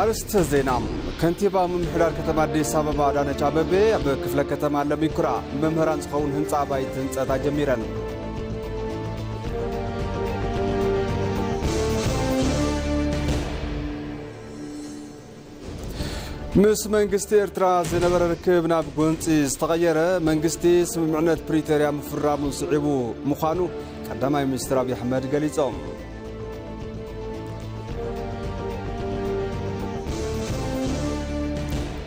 አርስተ ዜና ከንቲባ መምሕዳር ከተማ አዲስ አበባ አዳነች አቤቤ በክፍለ ከተማ ለሚኩራ መምህራን ዝኸውን ህንጻ ባይት ህንጸት ጀሚረን ምስ መንግስቲ ኤርትራ ዝነበረ ርክብ ናብ ጎንፂ ዝተቐየረ መንግስቲ ስምምዕነት ፕሪቶሪያ ምፍራሙ ስዒቡ ምዃኑ ቀዳማይ ሚኒስትር አብይ አሕመድ ገሊጾም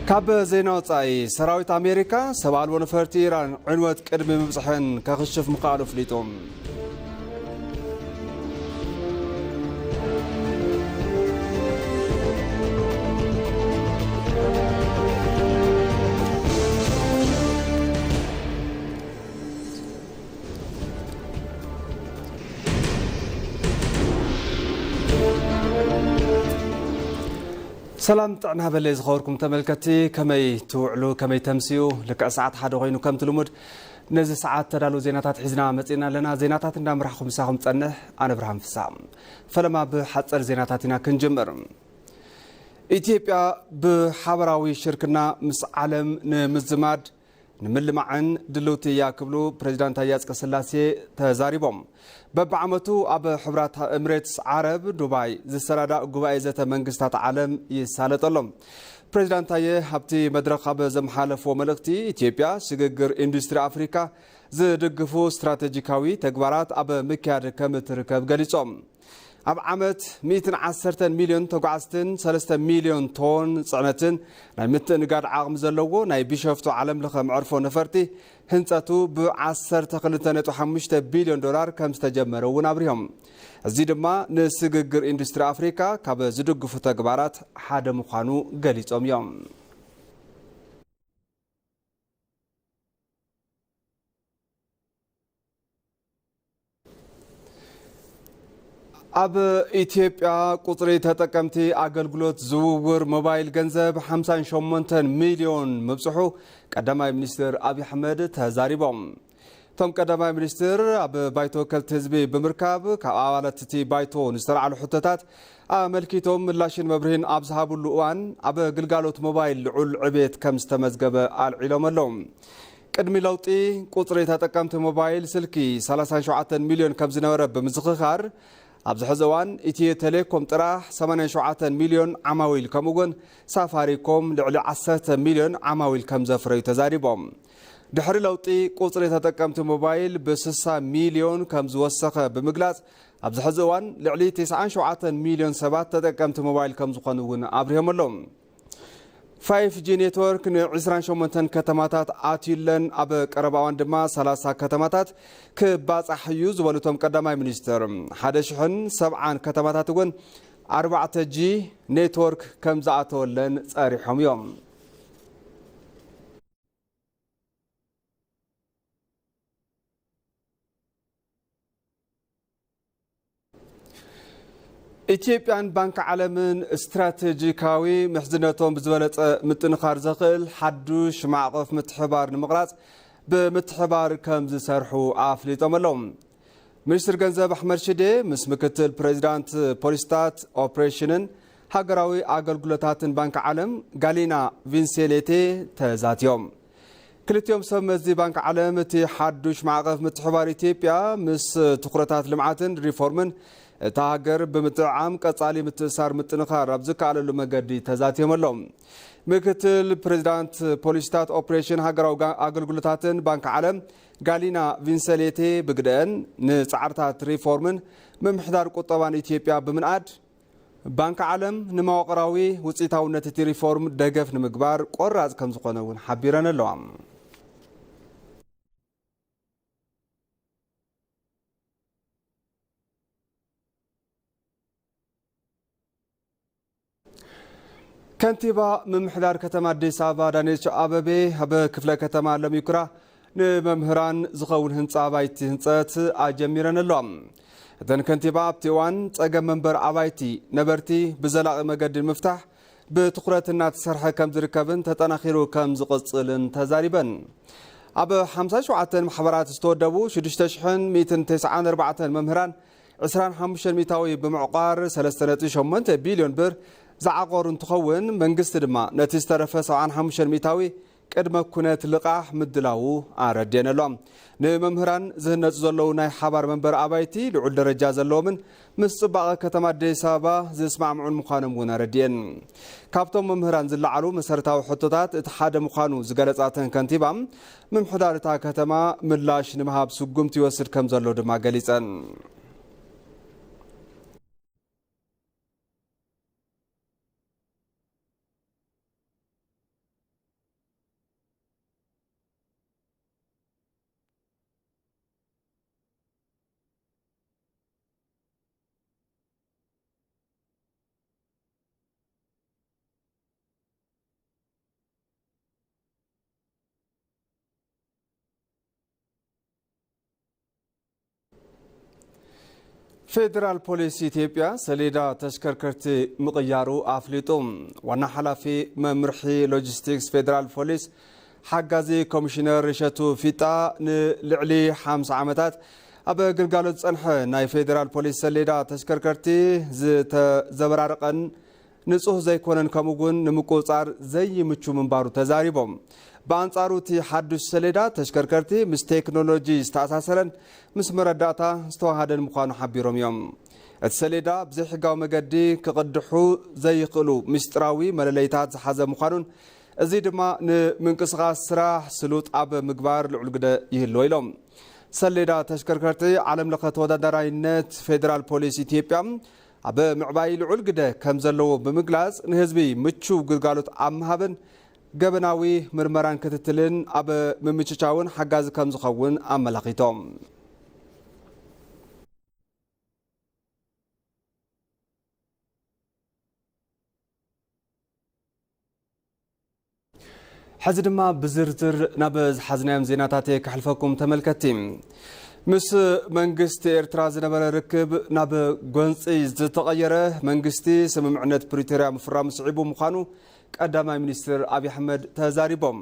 ካብ ዜና ወፃኢ ሰራዊት አሜሪካ ሰብኣልቦ ነፈርቲ ኢራን ዕንወት ቅድሚ ምብፅሕን ከኽሽፍ ምኽኣሉ ፍሊጦም سلام طعنا بلي زخوركم تملكتي كمي توعلو كمي تمسيو لك ساعات حدا غينو كم تلمود نزي ساعات تدالو زيناتات حزنا متينا لنا زيناتات ندامرحكم ساهم تصنح انا ابراهيم فسام فلما بحصر زيناتاتنا كنجمر ኢትዮጵያ بحبراዊ ሽርክና ምስ ዓለም ንምዝማድ ንምልማዕን ድልውቲ ያክብሉ ፕሬዝዳንት ታዬ አጽቀሥላሴ ተዛሪቦም በበዓመቱ ኣብ ሕብራት ኤምሬትስ ዓረብ ዱባይ ዝሰራዳ ጉባኤ ዘተ መንግስታት ዓለም ይሳለጠሎም ፕሬዝዳንት ታዬ ኣብቲ መድረኽ ኣብ ዘመሓለፍዎ መልእኽቲ ኢትዮጵያ ሽግግር ኢንዱስትሪ አፍሪካ ዝድግፉ ስትራቴጂካዊ ተግባራት ኣብ ምክያድ ከም ትርከብ ገሊጾም ኣብ ዓመት 110 ሚሊዮን ተጓዓዝትን 3 ሚሊዮን ቶን ጽዕነትን ናይ ምትእንጋድ ዓቕሚ ዘለዎ ናይ ቢሾፍቱ ዓለም ለኸ መዕርፎ ነፈርቲ ህንጸቱ ብ12.5 ቢልዮን ዶላር ከም ዝተጀመረ እውን አብሪሆም እዚ ድማ ንስግግር ኢንዱስትሪ አፍሪካ ካብ ዝድግፉ ተግባራት ሓደ ምዃኑ ገሊጾም እዮም ኣብ ኢትዮጵያ ቁጥሪ ተጠቀምቲ አገልግሎት ዝውውር ሞባይል ገንዘብ 58 ሚሊዮን ምብጽሑ ቀዳማይ ሚኒስትር አብይ አሕመድ ተዛሪቦም ቶም ቀዳማይ ሚኒስትር ኣብ ባይቶ ወከልቲ ህዝቢ ብምርካብ ካብ ኣባላት እቲ ባይቶ ንዝተለዓሉ ሕቶታት ኣመልኪቶም ምላሽን መብርሂን ኣብ ዝሃብሉ እዋን ኣብ ግልጋሎት ሞባይል ልዑል ዕብየት ከም ዝተመዝገበ ኣልዒሎም ኣለዉ ቅድሚ ለውጢ ቁጥሪ ተጠቀምቲ ሞባይል ስልኪ 37 ሚሊዮን ከም ዝነበረ ብምዝኽኻር ኣብ ዝሕዚ እዋን ኢትዮ ቴሌኮም ጥራሕ 87 ሚሊዮን ዓማዊል ከምኡውን ሳፋሪኮም ልዕሊ 10 ሚሊዮን ዓማዊል ከም ዘፍረዩ ተዛሪቦም ድሕሪ ለውጢ ቁጥሪ ተጠቀምቲ ሞባይል ብ60 ሚሊዮን ከም ዝወሰኸ ብምግላጽ ኣብ ዝሕዚ እዋን ልዕሊ 97 ሚሊዮን ሰባት ተጠቀምቲ ሞባይል ከም ዝኾኑ እውን አብሪሆም ኣለዎም 5G ኔትወርክ ን28 ከተማታት አትዩለን ኣብ ቀረባዋን ድማ 30 ከተማታት ክባጻሕዩ ዝበሉቶም ቀዳማይ ሚኒስትር 170 ከተማታት እውን 4G ኔትወርክ ከም ዝኣተወለን ጸሪሖም እዮም ኢትዮጵያን ባንክ ዓለምን ስትራቴጂካዊ ምሕዝነቶም ብዝበለጸ ምጥንኻር ዘኽእል ሓዱሽ ማዕቐፍ ምትሕባር ንምቕራጽ ብምትሕባር ከም ዝሰርሑ ኣፍሊጦም ኣለዎም ሚኒስትር ገንዘብ ኣሕመድ ሽዴ ምስ ምክትል ፕሬዚዳንት ፖሊስታት ኦፕሬሽንን ሃገራዊ ኣገልግሎታትን ባንክ ዓለም ጋሊና ቪንሴሌቴ ተዛትዮም ክልቲኦም ሰብ መዚ ባንክ ዓለም እቲ ሓዱሽ ማዕቐፍ ምትሕባር ኢትዮጵያ ምስ ትኩረታት ልምዓትን ሪፎርምን ታሃገር ብምጥዓም ቀጻሊ ምትእሳር ምጥንኻር ኣብ ዝከኣለሉ መገዲ ተዛትዮም ኣለዎም ምክትል ፕሬዚዳንት ፖሊስታት ኦፕሬሽን ሃገራዊ ኣገልግሎታትን ባንክ ዓለም ጋሊና ቪንሴሌቴ ብግደአን ንጻዕርታት ሪፎርምን ምምሕዳር ቁጠባን ኢትዮጵያ ብምንኣድ ባንክ ዓለም ንመዋቕራዊ ውፅኢታውነት እቲ ሪፎርም ደገፍ ንምግባር ቆራጽ ከም ዝኾነ እውን ሓቢረን ኣለዋ ከንቲባ ምምሕዳር ከተማ አዲስ አበባ አዳነች አቤቤ ኣብ ክፍለ ከተማ ለሚኩራ ንመምህራን ዝኸውን ህንጻ ባይቲ ህንጸት ኣጀሚረን ኣለዋ እተን ከንቲባ ኣብቲ እዋን ጸገም መንበር ኣባይቲ ነበርቲ ብዘላቒ መገዲ ምፍታሕ ብትኹረት እናተሰርሐ ከም ዝርከብን ተጠናኺሩ ከም ዝቕጽልን ተዛሪበን ኣብ 57 ማሕበራት ዝተወደቡ 6194 መምህራን 25 ሚታዊ ብምዕቋር 3.8 ቢልዮን ብር زعقور انتخون منجست دما نتسترف 75 ميتاوي قدم كنت لقاح مدلاو አረደነ ሎም ንመምህራን ዝህነጽ ዘለው ናይ ሓባር መንበር አባይቲ ልዑል ደረጃ ዘለዎምን ምስ ጽባቐ ከተማ አዲስ አበባ ዝስማዕምዑን ምዃኖም እውን አረድየን ካብቶም መምህራን ዝለዓሉ መሰረታዊ ሕቶታት እቲ ሓደ ምዃኑ ዝገለጻተን ከንቲባ ምምሕዳር እታ ከተማ ምላሽ ንምሃብ ስጉምቲ ይወስድ ከም ዘሎ ድማ ገሊጸን ፌደራል ፖሊስ ኢትዮጵያ ሰሌዳ ተሽከርከርቲ ምቅያሩ አፍሊጦም ዋና ሐላፊ መምርሒ ሎጂስቲክስ ፌደራል ፖሊስ ሓጋዚ ኮሚሽነር ሸቱ ፊጣ ንልዕሊ 50 ዓመታት ኣብ ግልጋሎት ጸንሐ ናይ ፌደራል ፖሊስ ሰሌዳ ተሽከርከርቲ ዝተዘበራረቀን ንጹህ ዘይኮነን ከምኡውን ንምቁጻር ዘይምቹ ምንባሩ ተዛሪቦም በአንጻሩ እቲ ሓዱሽ ሰሌዳ ተሽከርከርቲ ምስ ቴክኖሎጂ ዝተኣሳሰረን ምስ መረዳእታ ዝተዋሃደን ምዃኑ ሓቢሮም እዮም እቲ ሰሌዳ ብዘይ ሕጋዊ መገዲ ክቕድሑ ዘይኽእሉ ምስጢራዊ መለለይታት ዝሓዘ ምዃኑን እዚ ድማ ንምንቅስቓስ ስራሕ ስሉጥ ኣብ ምግባር ልዑል ግደ ይህልዎ ኢሎም ሰሌዳ ተሽከርከርቲ ዓለም ለኸ ተወዳዳራይነት ፌደራል ፖሊስ ኢትዮጵያ ኣብ ምዕባይ ልዑል ግደ ከም ዘለዎ ብምግላጽ ንህዝቢ ምቹ ግልጋሎት ኣብ ምሃብን ገበናዊ ምርመራን ክትትልን ኣብ ምምችቻውን ሓጋዝ ከም ዝኸውን ኣመላኺቶም ሕዚ ድማ ብዝርዝር ናብ ዝሓዝናዮም ዜናታት ክሕልፈኩም ተመልከቲ ምስ መንግስቲ ኤርትራ ዝነበረ ርክብ ናብ ጎንፂ ዝተቀየረ መንግስቲ ስምምዕነት ፕሪቶሪያ ምፍራም ስዒቡ ምዃኑ ቀዳማይ ሚኒስትር አብይ አሕመድ ተዛሪቦም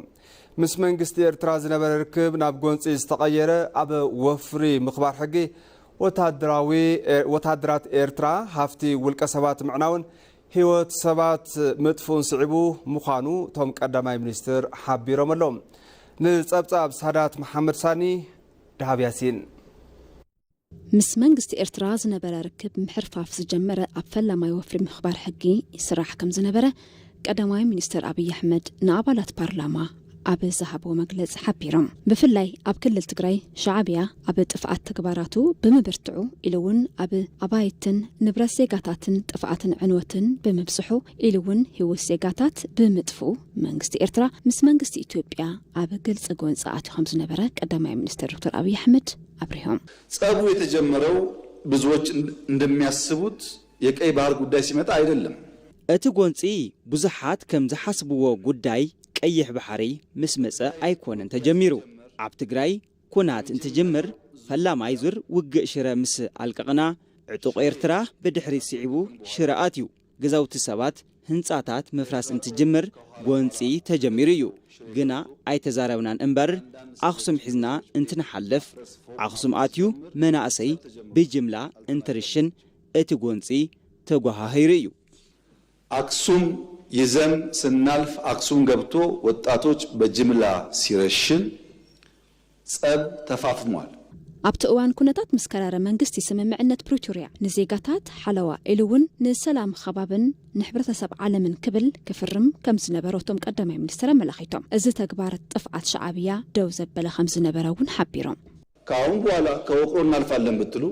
ምስ መንግስቲ ኤርትራ ዝነበረ ርክብ ናብ ጎንፂ ዝተቀየረ ኣብ ወፍሪ ምኽባር ሕጊ ወታደራት ኤርትራ ሃፍቲ ውልቀ ሰባት ምዕናውን ህይወት ሰባት ምጥፉን ስዒቡ ምዃኑ ቶም ቀዳማይ ሚኒስትር ሓቢሮም ኣሎም ንጸብጻብ ሳዳት መሐመድ ሳኒ ዳሃብ ያሲን ምስ መንግስቲ ኤርትራ ዝነበረ ርክብ ምሕርፋፍ ዝጀመረ ኣብ ፈላማይ ወፍሪ ምኽባር ሕጊ ይስራሕ ከም ዝነበረ ቀዳማይ ሚኒስትር አብይ አሕመድ ንኣባላት ፓርላማ ኣብ ዝሃቦ መግለጽ ሓቢሮም ብፍላይ ኣብ ክልል ትግራይ ሻዕብያ ኣብ ጥፍኣት ተግባራቱ ብምብርትዑ ኢሉውን ኣብ ኣባይትን ንብረት ዜጋታትን ጥፍኣትን ዕንወትን ብምብጽሑ ኢሉውን ህይወት ዜጋታት ብምጥፍኡ መንግስቲ ኤርትራ ምስ መንግስቲ ኢትዮጵያ ኣብ ግልጽ ጎንፂ ኣትዩ ከም ዝነበረ ቀዳማይ ሚኒስትር ዶክተር አብይ አሕመድ አብሪሆም ጸቡ የተጀመረው ብዙዎች እንደሚያስቡት የቀይ ባህር ጉዳይ ሲመጣ አይደለም እቲ ጎንፂ ብዙሓት ከም ዝሓስብዎ ጉዳይ ቀይሕ ባሕሪ ምስ መጸ ኣይኮነን ተጀሚሩ ኣብ ትግራይ ኩናት እንትጅምር ፈላማይ ዙር ውግእ ሽረ ምስ ኣልቀቕና ዕጡቕ ኤርትራ ብድሕሪት ስዒቡ ሽረ ኣትዩ ገዛውቲ ሰባት ህንጻታት ምፍራስ እንትጅምር ጎንፂ ተጀሚሩ እዩ ግና ኣይተዛረብናን እምበር ኣኽሱም ሒዝና እንትንሓልፍ ኣኽሱም ኣትዩ መናእሰይ ብጅምላ እንትርሽን እቲ ጎንፂ ተጓሃሂሩ እዩ አክሱም ይዘን ስናልፍ አክሱም ገብቶ ወጣቶች በጅምላ ሲረሽን ጸብ ተፋፍሟል ኣብቲ እዋን ኩነታት መስከረረ መንግስቲ ስምምዕነት ፕሪቶሪያ ንዜጋታት ሓለዋ ኢሉውን ንሰላም ከባብን ንሕብረተሰብ ዓለምን ክብል ክፍርም ከም ዝነበረቶም ቀዳማይ ሚኒስትር ኣመላኺቶም እዚ ተግባር ጥፍኣት ሻዕብያ ደው ዘበለ ከም ዝነበረ እውን ሓቢሮም ካሁን በኋላ ከውቅሮ እናልፋለን ብትሉ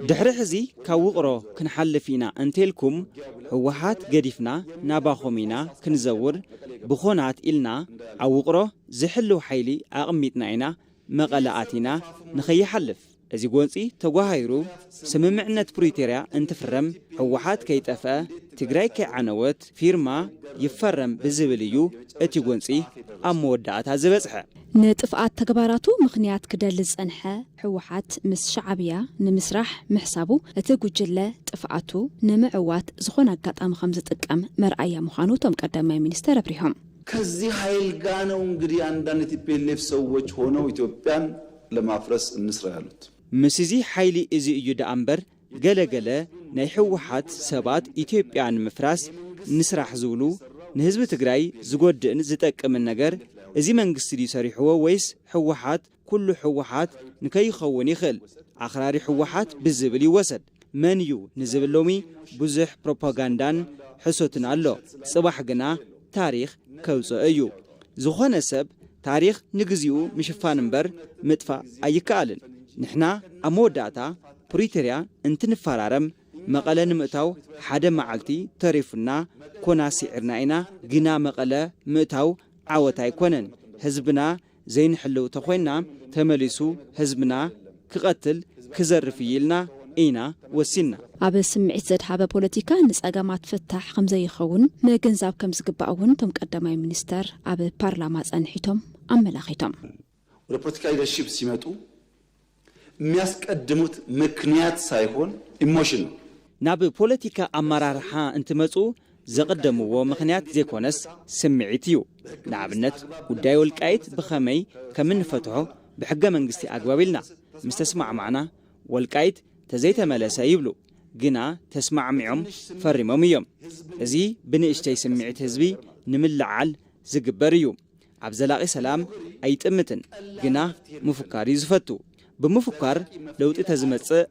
ድሕሪ ሕዚ ካብ ውቕሮ ክንሓልፍ ኢና እንተልኩም ህወሓት ገዲፍና ናባኹም ኢና ክንዘውር ብኾናት ኢልና ኣብ ውቕሮ ዝሕልው ሓይሊ ኣቕሚጥና ኢና መቐለ ኣቲና ንኸይሓልፍ እዚ ጎንፂ ተጓሂሩ ስምምዕነት ፕሪቶሪያ እንትፍረም ህወሓት ከይጠፍአ ትግራይ ከይዓነወት ፊርማ ይፈረም ብዝብል እዩ እቲ ጎንፂ ኣብ መወዳእታ ዝበጽሐ ንጥፍኣት ተግባራቱ ምኽንያት ክደልዝ ጸንሐ ህወሓት ምስ ሻዕብያ ንምስራሕ ምሕሳቡ እቲ ጉጅለ ጥፍኣቱ ንምዕዋት ዝኾነ ኣጋጣሚ ከም ዝጥቀም መርኣያ ምዃኑ ቶም ቀዳማይ ሚኒስትር አብሪሆም ከዚህ ኃይል ጋር ነው እንግዲህ አንዳንድ ቲፒኤልኤፍ ሰዎች ሆነው ኢትዮጵያን ለማፍረስ እንስራ ያሉት ምስዚ ኃይሊ እዚ እዩ ዳኣምበር ገለገለ ናይ ህወሓት ሰባት ኢትዮጵያን ምፍራስ ንስራሕ ዝብሉ ንህዝቢ ትግራይ ዝጎድእን ዝጠቅምን ነገር እዚ መንግስቲ ይሰሪሕዎ ወይስ ሕወሓት ኩሉ ሕወሓት ንከይኸውን ይኽእል ኣኽራሪ ሕወሓት ብዝብል ይወሰድ መን እዩ ንዝብሎሚ ብዙሕ ፕሮፓጋንዳን ሕሶትን ኣሎ ጽባሕ ግና ታሪኽ ከውፅእ እዩ ዝኾነ ሰብ ታሪኽ ንግዚኡ ምሽፋን እምበር ምጥፋእ ኣይከኣልን ንሕና ኣብ መወዳእታ ፕሪቶርያ እንትንፈራረም መቐለ ንምእታው ሓደ መዓልቲ ተሪፉና ኮና ሲዕርና ኢና ግና መቐለ ምእታው ዓወት ኣይኮነን ህዝብና ዘይንሕልው ተኾይና ተመሊሱ ህዝብና ክቐትል ክዘርፍ ይልና ኢና ወሲና ኣብ ስምዒት ዘድሃበ ፖለቲካ ንጸገማት ፍታሕ ከም ዘይኸውን ምግንዛብ ከም ዝግባእ እውን ቶም ቀዳማይ ሚኒስተር ኣብ ፓርላማ ጸንሒቶም ኣመላኺቶም ወደ ፖለቲካ ሊደርሺፕ ሲመጡ የሚያስቀድሙት ምክንያት ሳይሆን ኢሞሽን ነው ናብ ፖለቲካ ኣመራርሓ እንትመጹ ዘቀደምዎ ምክንያት ዘይኮነስ ስምዒት እዩ ንኣብነት ጉዳይ ወልቃይት ብኸመይ ከምንፈትሖ ብሕገ መንግስቲ ኣግባብ ኢልና ምስ ተስማዕማዕና ወልቃይት ተዘይተመለሰ ይብሉ ግና ተስማዕሚዖም ፈሪሞም እዮም እዚ ብንእሽተይ ስምዒት ህዝቢ ንምልዓል ዝግበር እዩ ኣብ ዘላቒ ሰላም ኣይጥምትን ግና ምፍካር ዝፈቱ ብምፍካር ለውጢ ተዝመጽእ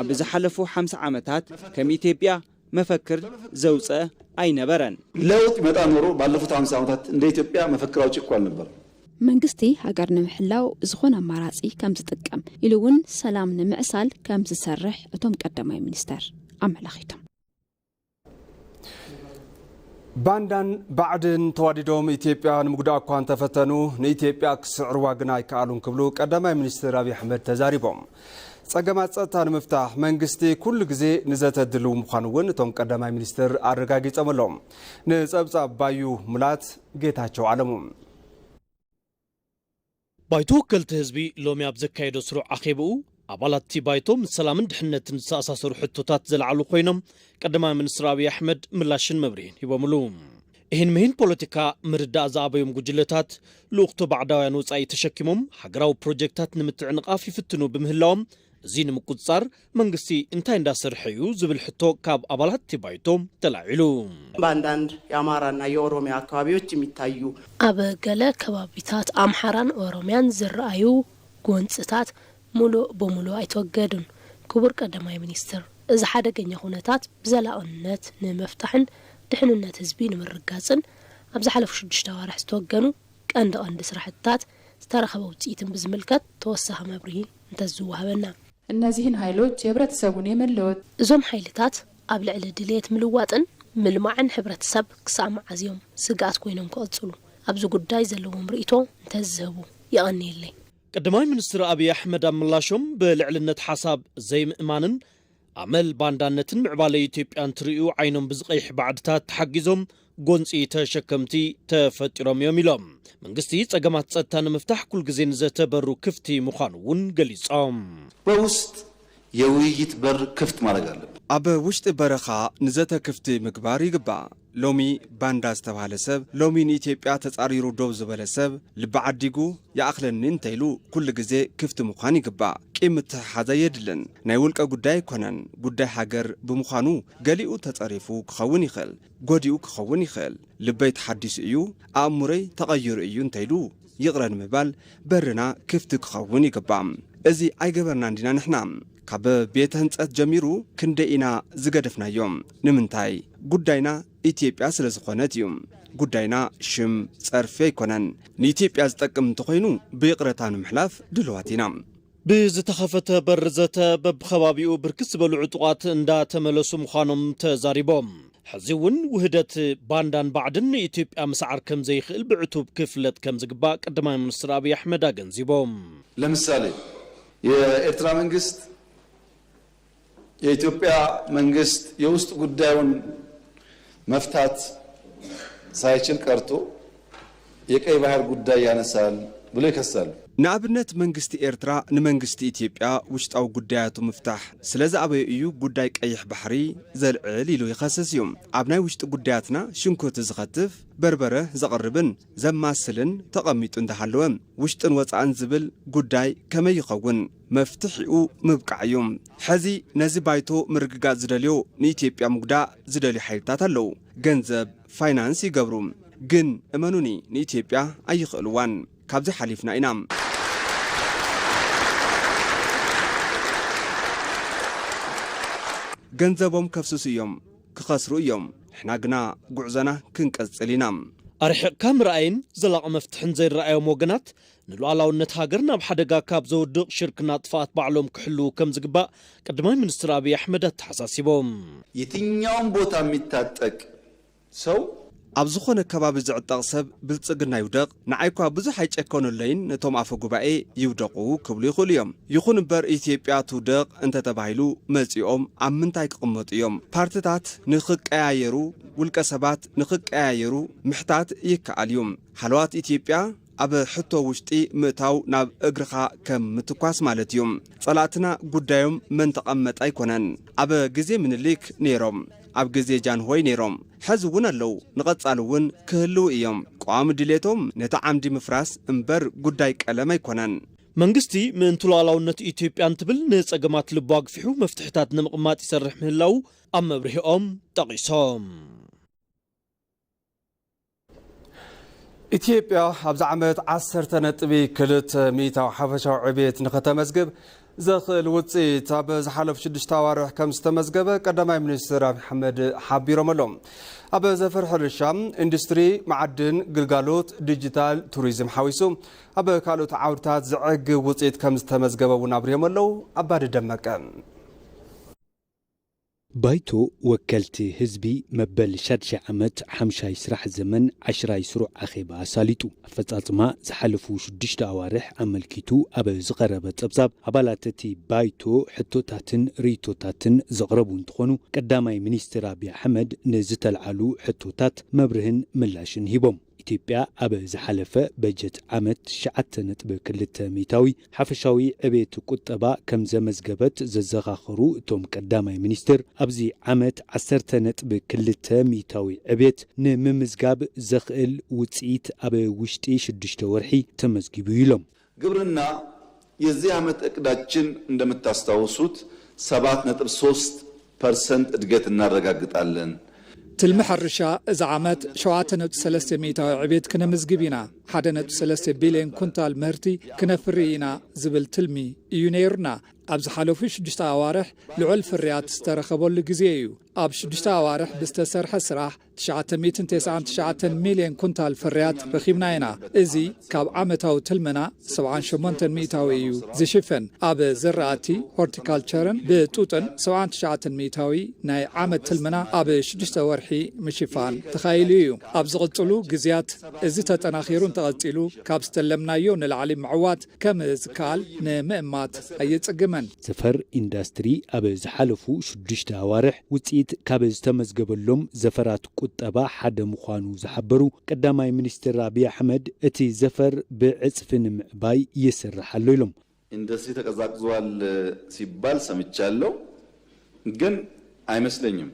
ኣብ ዝሓለፉ 50 ዓመታት ከም ኢትዮጵያ መፈክር ዘውፀ ኣይነበረን ለውጥ ይመጣ ኖሮ ባለፉት 50 ዓመታት እንደ ኢትዮጵያ መፈክር አውጪ እኮ አልነበር መንግስቲ ሃገር ንምሕላው ዝኾነ አማራጺ ከም ዝጥቀም ኢሉውን ሰላም ንምዕሳል ከም ዝሰርሕ እቶም ቀዳማይ ሚኒስተር ኣመላኺቶም ባንዳን ባዕድን ተዋዲዶም ኢትዮጵያ ንምጉዳእ እኳ እንተፈተኑ ንኢትዮጵያ ክስዕርዋ ግና ኣይከኣሉን ክብሉ ቀዳማይ ሚኒስትር አብይ አሕመድ ተዛሪቦም ጸገማት ጸጥታ ንምፍታሕ መንግስቲ ኩሉ ግዜ ንዘተድልው ምዃኑ እውን እቶም ቀዳማይ ሚኒስትር ኣረጋጊጾም ንጸብጻብ ባዩ ሙላት ጌታቸው ዓለሙ ባይቶ ወከልቲ ህዝቢ ሎሚ ኣብ ዘካየዶ ስሩዕ ኣኼብኡ ኣባላት ባይቶም ሰላምን ድሕነትን ዝተኣሳሰሩ ሕቶታት ዘለዓሉ ኮይኖም ቀዳማይ ሚኒስትር አብይ አሕመድ ምላሽን መብርሂን ሂቦምሉ ይህን መሂን ፖለቲካ ምርዳእ ዝኣበዮም ጉጅለታት ልኡኽቶ ባዕዳውያን ወጻኢ ተሸኪሞም ሃገራዊ ፕሮጀክታት ንምትዕንቃፍ ይፍትኑ ብምህላዎም እዚ ንምቁፅጻር መንግስቲ እንታይ እንዳሰርሐ እዩ ዝብል ሕቶ ካብ አባላት ባይቶም ተላዒሉ በአንዳንድ የአማራና የኦሮሚያ አካባቢዎች የሚታዩ ኣብ ገለ ከባቢታት አምሓራን ኦሮሚያን ዝረአዩ ጎንጽታት ሙሉ በሙሉ አይተወገዱን ክቡር ቀዳማይ ሚኒስትር እዚ ሓደገኛ ኩነታት ብዘላቅነት ንምፍታሕን ድሕንነት ህዝቢ ንምርጋጽን ኣብ ዝሓለፉ 6 ወርሕ ዝተወገኑ ቀንዲ ስራሕታት ዝተረኸበ ውጽኢትን ብዝምልከት ተወሳኺ መብርሂ እንተዝወሃበና እነዚህን ኃይሎች የህብረተሰቡን የመለወጥ እዞም ኃይልታት ኣብ ልዕሊ ድሌት ምልዋጥን ምልማዕን ህብረተሰብ ክሳብ መዓዝዮም ስጋት ኮይኖም ክቕጽሉ ኣብዚ ጉዳይ ዘለዎም ርእይቶ እንተዝህቡ ይቐኒየለይ ቀዳማይ ሚኒስትር አብይ አሕመድ አምላሾም በልዕልነት ሐሳብ ዘይምእማንን አመል ባንዳነትን ምዕባለ ኢትዮጵያን ትርእዩ ዓይኖም ብዝቀይሕ ባዕድታት ተሐጊዞም ጎንፂ ተሸከምቲ ተፈጢሮም እዮም ኢሎም መንግስቲ ጸገማት ጸጥታ ንምፍታሕ ኩል ግዜ ንዘተበሩ ክፍቲ ምዃኑውን ገሊጾም በውስጥ የውይይት በር ክፍት ማድረግ አለብን ኣብ ውሽጢ በረኻ ንዘተ ክፍቲ ምግባር ይግባእ ሎሚ ባንዳ ዝተባሃለ ሰብ ሎሚ ንኢትዮጵያ ተጻሪሩ ዶብ ዝበለ ሰብ ልበዓዲጉ ያእኽለኒ እንተይሉ ኩሉ ግዜ ክፍቲ ምዃን ይግባእ ቂም ምትሕሓዘ የድልን ናይ ውልቀ ጉዳይ ኮነን ጉዳይ ሃገር ብምዃኑ ገሊኡ ተጸሪፉ ክኸውን ይኽእል ጎዲኡ ክኸውን ይኽእል ልበይ ተሓዲሱ እዩ ኣእሙረይ ተቐይሩ እዩ እንተይሉ ይቕረን ምባል በርና ክፍቲ ክኸውን ይግባእ እዚ ኣይገበርና እንዲና ንሕና ካብ ቤተ ህንጸት ጀሚሩ ክንደኢና ዝገደፍናዮም ንምንታይ ጉዳይና ኢትዮጵያ ስለ ዝኾነት እዩ ጉዳይና ሽም ጸርፌ ይኮነን ንኢትዮጵያ ዝጠቅም እንተኾይኑ ብይቕረታ ንምሕላፍ ድልዋት ኢና ብዝተኸፈተ በር ዘተ በብኸባቢኡ ብርክት ዝበሉ ዕጡቓት እንዳተመለሱ ምዃኖም ተዛሪቦም ሕዚ እውን ውህደት ባንዳን ባዕድን ንኢትዮጵያ ምስዓር ከም ዘይኽእል ብዕቱብ ክፍለጥ ከም ዝግባእ ቀዳማይ ሚኒስትር አብይ አሕመድ አገንዚቦም ለምሳሌ የኤርትራ መንግስት የኢትዮጵያ መንግስት የውስጥ ጉዳዩን መፍታት ሳይችል ቀርቶ የቀይ ባህር ጉዳይ ያነሳል ብሎ ይከሳሉ። ንኣብነት መንግስቲ ኤርትራ ንመንግስቲ ኢትዮጵያ ውሽጣዊ ጉዳያቱ ምፍታሕ ስለዝኣበየ እዩ ጉዳይ ቀይሕ ባሕሪ ዘልዕል ኢሉ ይኸሰስ እዩ። ኣብ ናይ ውሽጢ ጉዳያትና ሽንኩርቲ ዝኸትፍ በርበረ ዘቕርብን ዘማስልን ተቐሚጡ እንዳሃለወ ውሽጥን ወፃእን ዝብል ጉዳይ ከመይ ይኸውን መፍትሒኡ ምብቃዕ እዩ። ሕዚ ነዚ ባይቶ ምርግጋፅ ዝደልዮ ንኢትዮጵያ ምጉዳእ ዝደልዩ ሓይልታት ኣለዉ። ገንዘብ ፋይናንስ ይገብሩ፣ ግን እመኑኒ ንኢትዮጵያ ኣይኽእልዋን። ካብዚ ሓሊፍና ኢና ገንዘቦም ከፍስሱ እዮም ክኸስሩ እዮም። ሕና ግና ጉዕዘና ክንቀጽል ኢና። ኣርሒቕካ ምርኣይን ዘላቕ መፍትሕን ዘይረኣዮም ወገናት ንሉዓላውነት ሃገር ናብ ሓደጋ ካብ ዘውድቕ ሽርክና ጥፋኣት ባዕሎም ክሕልው ከም ዝግባእ ቀዳማይ ሚኒስትር አብይ አሕመድ ተሓሳሲቦም የትኛውም ቦታ የሚታጠቅ ሰው ኣብ ዝኾነ ከባቢ ዝዕጠቕ ሰብ ብልጽግና ይውደቕ ንዓይኳ ብዙሕ ኣይጨከኑለይን ነቶም ኣፈ ጉባኤ ይውደቑ ክብሉ ይኽእሉ እዮም። ይኹን እምበር ኢትዮጵያ ትውደቕ እንተተባሂሉ መጺኦም ኣብ ምንታይ ክቕመጡ እዮም? ፓርቲታት ንኽቀያየሩ ውልቀ ሰባት ንኽቀያየሩ ምሕታት ይከኣል እዩ። ሓለዋት ኢትዮጵያ ኣብ ሕቶ ውሽጢ ምእታው ናብ እግርኻ ከም ምትኳስ ማለት እዩ። ጸላእትና ጉዳዮም መን ተቐመጠ ኣይኮነን። ኣብ ግዜ ምኒልክ ነይሮም፣ ኣብ ግዜ ጃንሆይ ነይሮም፣ ሕዚ እውን ኣለዉ፣ ንቐጻሊ እውን ክህልው እዮም። ቋሚ ድሌቶም ነቲ ዓምዲ ምፍራስ እምበር ጉዳይ ቀለም ኣይኮነን። መንግስቲ ምእንቲ ሉዓላውነት ኢትዮጵያ እንትብል ንጸገማት ልቡ ኣግፊሑ መፍትሕታት ንምቕማጥ ይሰርሕ ምህላው ኣብ መብርሂኦም ጠቒሶም ኢትዮጵያ ኣብዚ ዓመት 10.2 ሚእታዊ ሓፈሻዊ ዕብየት ንኸተመዝግብ ዘኽእል ውፅኢት ኣብ ዝሓለፉ 6 ኣዋርሕ ከም ዝተመዝገበ ቀዳማይ ሚኒስትር አብይ አሕመድ ሓቢሮም ኣሎም። ኣብ ዘርፊ ሕርሻ፣ ኢንዱስትሪ፣ ማዕድን፣ ግልጋሎት፣ ዲጂታል ቱሪዝም ሓዊሱ ኣብ ካልኦት ዓውድታት ዝዕግብ ውፅኢት ከም ዝተመዝገበ እውን ኣብርዮም ኣለው። ኣባዲ ደመቀ ባይቶ ወከልቲ ህዝቢ መበል 6 ዓመት 5 ስራሕ ዘመን 10 ስሩዕ ኣኼባ ኣሳሊጡ ኣፈጻጽማ ዝሓለፉ 6 ኣዋርሕ ኣመልኪቱ ኣብ ዝቐረበ ጸብጻብ ኣባላት እቲ ባይቶ ሕቶታትን ርእቶታትን ዘቕረቡ እንትኾኑ ቀዳማይ ሚኒስትር አብይ አሕመድ ንዝተልዓሉ ሕቶታት መብርህን ምላሽን ሂቦም። ኢትዮጵያ ኣብ ዝሓለፈ በጀት ዓመት 9.2 ሚእታዊ ሓፈሻዊ ዕብየት ቁጠባ ከም ዘመዝገበት ዘዘኻኽሩ እቶም ቀዳማይ ሚኒስትር ኣብዚ ዓመት 10.2 ሚእታዊ ዕብየት ንምምዝጋብ ዘኽእል ውፅኢት ኣብ ውሽጢ 6 ወርሒ ተመዝጊቡ ኢሎም። ግብርና የዚህ ዓመት እቅዳችን እንደምታስታውሱት 7.3% እድገት እናረጋግጣለን። ትልሚ ሕርሻ እዚ ዓመት 7.3 ሚእታዊ ዕብየት ክነምዝግብ ኢና። 1.3 ቢልዮን ኩንታል ምህርቲ ክነፍሪ ኢና ዝብል ትልሚ እዩ ነይሩና። ኣብ ዝሓለፉ 6 ኣዋርሕ ልዑል ፍርያት ዝተረኸበሉ ግዜ እዩ። ኣብ 6 ኣዋርሕ ብዝተሰርሐ ስራሕ 999 ሚልዮን ኩንታል ፍርያት ረኺብና ኢና። እዚ ካብ ዓመታዊ ትልምና 78 ሚእታዊ እዩ ዝሽፈን። ኣብ ዝራእቲ ሆርቲካልቸርን ብጡጥን 79 ሚእታዊ ናይ ዓመት ትልምና ኣብ 6 ወርሒ ምሽፋን ተኻይሉ እዩ። ኣብ ዝቕጽሉ ግዜያት እዚ ተጠናኺሩ እንተቐጺሉ ካብ ዝተለምናዮ ንላዕሊ ምዕዋት ከም ዝከኣል ንምእማት ኣየጽግመን። ዘፈር ኢንዱስትሪ ኣብ ዝሓለፉ 6 ኣዋርሕ ውፅኢት ካብ ዝተመዝገበሎም ዘፈራት ቁጠባ ሓደ ምዃኑ ዝሓበሩ ቀዳማይ ሚኒስትር አብይ አሕመድ እቲ ዘፈር ብዕጽፊ ንምዕባይ ይስራሕ ኣሎ ኢሎም። ኢንዱስትሪ ተቀዛቅዟል ሲባል ሰምቻለሁ፣ ግን አይመስለኝም።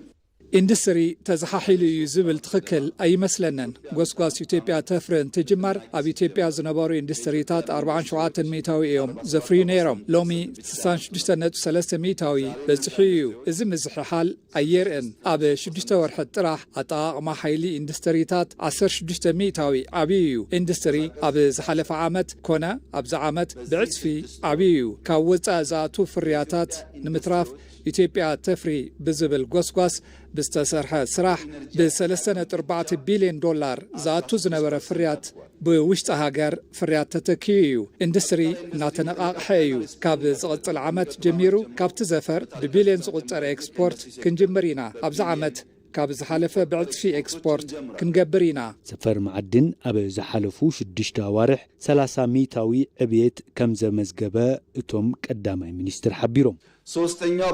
ኢንዱስትሪ ተዘሓሒሉ እዩ ዝብል ትኽክል ኣይመስለነን። ጎስጓስ ኢትዮጵያ ተፍሪ እንትጅመር ኣብ ኢትዮጵያ ዝነበሩ ኢንዱስትሪታት 47 ሚእታዊ እዮም ዘፍርዩ ነይሮም። ሎሚ 66.3 ሚእታዊ በፂሑ እዩ። እዚ ምዝሕሓል ኣየርእን። ኣብ 6 ወርሒ ጥራሕ ኣጠቓቕማ ሓይሊ ኢንዱስትሪታት 16 ሚእታዊ ዓብዪ እዩ። ኢንዱስትሪ ኣብ ዝሓለፈ ዓመት ኮነ ኣብዚ ዓመት ብዕፅፊ ዓብዪ እዩ። ካብ ወፃኢ ዝኣቱ ፍርያታት ንምትራፍ ኢትዮጵያ ተፍሪ ብዝብል ጎስጓስ ብዝተሰርሐ ስራሕ ብ3.4 ቢልዮን ዶላር ዝኣቱ ዝነበረ ፍርያት ብውሽጢ ሃገር ፍርያት ተተኪዩ እዩ። ኢንዱስትሪ እናተነቓቕሐ እዩ። ካብ ዝቕፅል ዓመት ጀሚሩ ካብቲ ዘፈር ብቢልዮን ዝቝፀረ ኤክስፖርት ክንጅምር ኢና። ኣብዚ ዓመት ካብ ዝሓለፈ ብዕፅፊ ኤክስፖርት ክንገብር ኢና። ዘፈር ማዕድን ኣብ ዝሓለፉ 6 ኣዋርሕ 30 ሚእታዊ ዕብየት ከም ዘመዝገበ እቶም ቀዳማይ ሚኒስትር ሓቢሮም። ሶስተኛው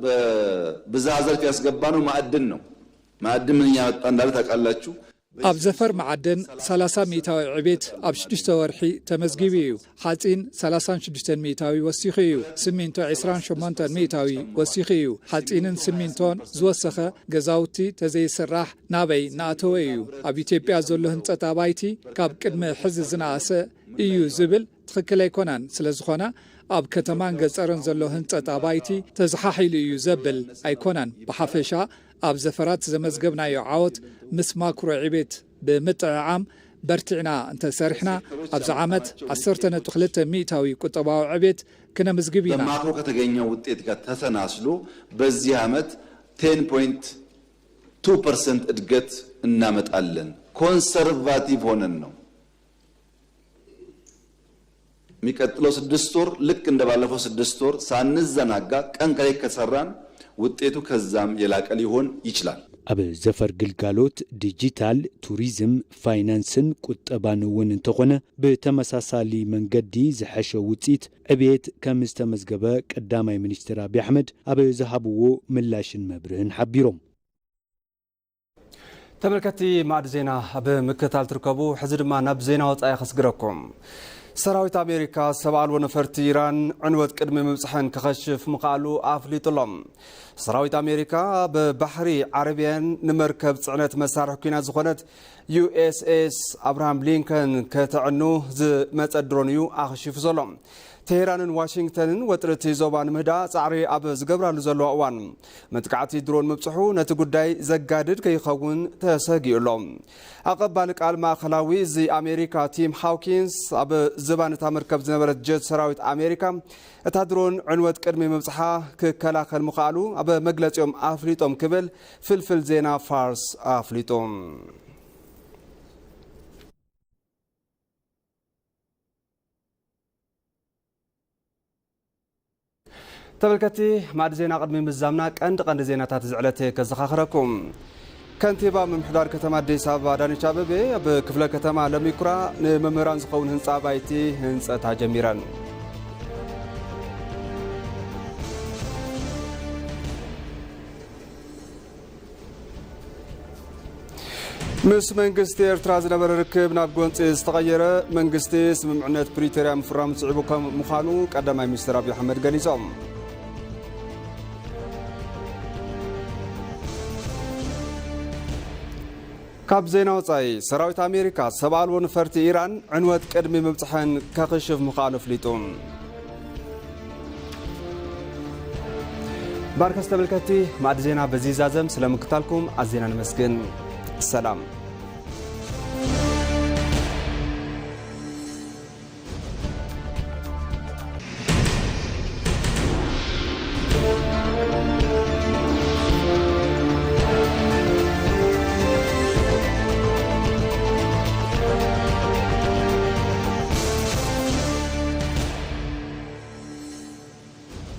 በብዝሃ ዘርፍ ያስገባነው ማዕድን ነው። ማዕድን ምን ያመጣ እንዳለ ታውቃላችሁ። ኣብ ዘፈር መዓድን 30 ሚታዊ ዕቤት ኣብ 6 ወርሒ ተመዝጊቢ እዩ። ሓፂን 36 ሚታዊ ወሲኺ እዩ። ሲሚንቶ 28 ሚታዊ ወሲኺ እዩ። ሓፂንን ሲሚንቶን ዝወሰኸ ገዛውቲ ተዘይስራሕ ናበይ ናእተወ እዩ። ኣብ ኢትዮጵያ ዘሎ ህንፀት ኣባይቲ ካብ ቅድሚ ሕዚ ዝናእሰ እዩ ዝብል ትኽክል ኣይኮነን። ስለ ዝኾነ ኣብ ከተማን ገጠርን ዘሎ ህንፀት ኣባይቲ ተዘሓሒሉ እዩ ዘብል ኣይኮነን። ብሓፈሻ ኣብ ዘፈራት ዘመዝገብናዮ ዓወት ምስ ማክሮ ዕቤት ብምጥዕዓም በርቲዕና እንተሰርሕና ኣብዚ ዓመት 10.2 ሚታዊ ቁጠባዊ ዕቤት ክነምዝግብ ኢና። በማክሮ ከተገኘው ውጤት ጋር ተሰናስሎ በዚህ ዓመት 10.2% እድገት እናመጣለን። ኮንሰርቫቲቭ ሆነን ነው። የሚቀጥለው 6 ወር ልክ እንደባለፈው 6 ወር ሳንዘናጋ ቀን ከሌት ከሰራን ውጤቱ ከዛም የላቀ ሊሆን ይችላል። ኣብ ዘፈር ግልጋሎት ዲጂታል ቱሪዝም ፋይናንስን ቁጠባን እውን እንተኾነ ብተመሳሳሊ መንገዲ ዝሐሸ ውፅኢት ዕብየት ከም ዝተመዝገበ ቀዳማይ ሚኒስትር አብይ አሕመድ ኣብ ዝሃብዎ ምላሽን መብርህን ሓቢሮም። ተመልከቲ ማዕድ ዜና ኣብ ምክትታል ትርከቡ ሕዚ ድማ ናብ ዜና ወፃኢ ከስግረኩም። ሰራዊት አሜሪካ ሰብአልዎ ነፈርቲ ኢራን ዕንወት ቅድሚ ምብፅሕን ክኸሽፍ ምኽኣሉ ኣፍሊጡሎም። ሰራዊት አሜሪካ በባሕሪ ዓረብያን ንመርከብ ጽዕነት መሳርሒ ኩናት ዝኾነት USS አብርሃም ሊንከን ከተዕኑ ዝመፀ ድሮን እዩ ኣኽሺፉ ዘሎ። ቴሄራንን ዋሽንግተንን ወጥርቲ ዞባ ንምህዳእ ፃዕሪ ኣብ ዝገብራሉ ዘለዎ እዋን መጥቃዕቲ ድሮን ምብፅሑ ነቲ ጉዳይ ዘጋድድ ከይኸውን ተሰጊኡሎም። ኣቐባሊ ቃል ማእኸላዊ እዚ ኣሜሪካ ቲም ሃውኪንስ ኣብ ዝባነታ መርከብ ዝነበረት ጀት ሰራዊት ኣሜሪካ እታ ድሮን ዕንወት ቅድሚ ምብፅሓ ክከላኸል ምኽኣሉ ኣብ መግለፂኦም ኣፍሊጦም ክብል ፍልፍል ዜና ፋርስ ኣፍሊጦም። ተመልከቲ ማዕድ ዜና ቅድሚ ምዛምና ቀንዲ ዜናታት ዝዕለተ ከዘኻኽረኩም። ከንቲባ ምምሕዳር ከተማ አዲስ አበባ አዳነች አቤቤ ኣብ ክፍለ ከተማ ለሚኩራ ንመምህራን ዝኸውን ህንፃ ባይቲ ህንፀታ ጀሚረን። ምስ መንግስቲ ኤርትራ ዝነበረ ርክብ ናብ ጎንፂ ዝተቐየረ መንግስቲ ስምምዕነት ፕሪቶሪያ ምፍራም ጽዕቡ ከም ምዃኑ ቀዳማይ ሚኒስትር አብይ አሕመድ ገሊጾም። ካብ ዜና ወፃኢ ሰራዊት አሜሪካ ሰብአልዎ ነፈርቲ ኢራን ዕንወት ቅድሚ ምብፅሕን ከኽሽፍ ምኽኣሉ ኣፍሊጡ። ባርከስ ተመልከቲ ማዕድ ዜና በዚ ዛዘም ስለምክታልኩም ኣዝና ንመስግን። ሰላም